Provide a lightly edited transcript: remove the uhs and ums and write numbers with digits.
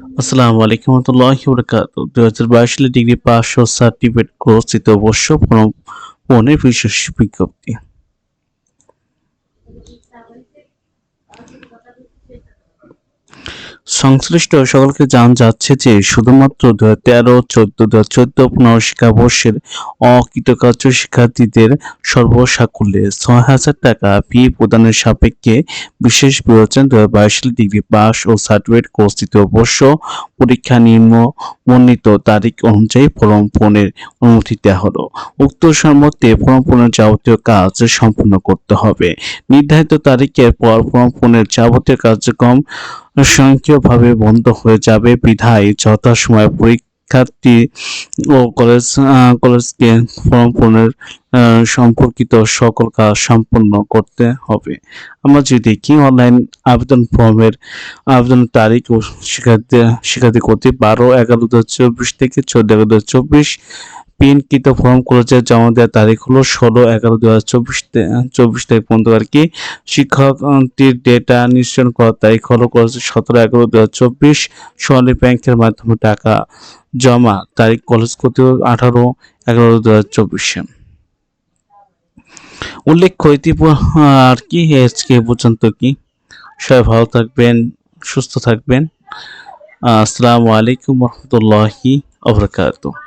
আসসালামু আলাইকুম ওয়া রাহমাতুল্লাহি ওয়া বারাকাতুহু। 2022 সালে ডিগ্রি পাস ও সার্টিফিকেট কোর্স দিতে অবশ্য ফোনের বিশেষ বিজ্ঞপ্তি। সংশ্লিষ্ট সকলকে জানানো যাচ্ছে যে শুধুমাত্র 2013-14 শিক্ষাবর্ষের অকৃতকার্য শিক্ষার্থীদের সর্বসাকুল্যে ৬,০০০ টাকা ফি প্রদানের সাপেক্ষে বিশেষ বিবেচনায় 2022 সালে ডিগ্রি পাস ও সার্টিফিকেট কোর্স দিতে অবশ্য পরীক্ষা বর্ণিত তারিখ অনুযায়ী ফর্ম পূরণের অনুমতি দেওয়া হলো। উক্ত মতে ফর্ম পূরণের যাবতীয় কাজ সম্পূর্ণ করতে হবে। নির্ধারিত তারিখের পর ফর্ম পূরণের যাবতীয় কার্যক্রম স্বয়ংক্রিয়ভাবে বন্ধ হয়ে যাবে বিধায় যথাসময়ে পরীক্ষার্থী ও কলেজকে ফর্ম পূরণের সম্পর্কিত সকল কাজ সম্পন্ন করতে হবে। আমরা যদি দেখি অনলাইন আবেদন ফর্মের আবেদনের তারিখ ও শিক্ষার্থী কর্তৃক 12/11/2024 থেকে 14/11/2024। প্রিন্টকৃত ফর্ম কলেজে জমা দেওয়ার তারিখ হলো 16/11/2024 তারিখ পর্যন্ত আর কি। শিক্ষার্থীর ডেটা নিশ্চয়ন করার তারিখ হলো কলেজের 17/11/2024। সোনালী ব্যাংকের মাধ্যমে টাকা জমা তারিখ কলেজ কর্তৃপক্ষ 18/11/2024। উল্লেখ্য আর কি আজকে পর্যন্ত কি। সবাই ভালো থাকবেন, সুস্থ থাকবেন। আসসালামু আলাইকুম ওয়া রাহমাতুল্লাহি ওয়া বারাকাতুহু।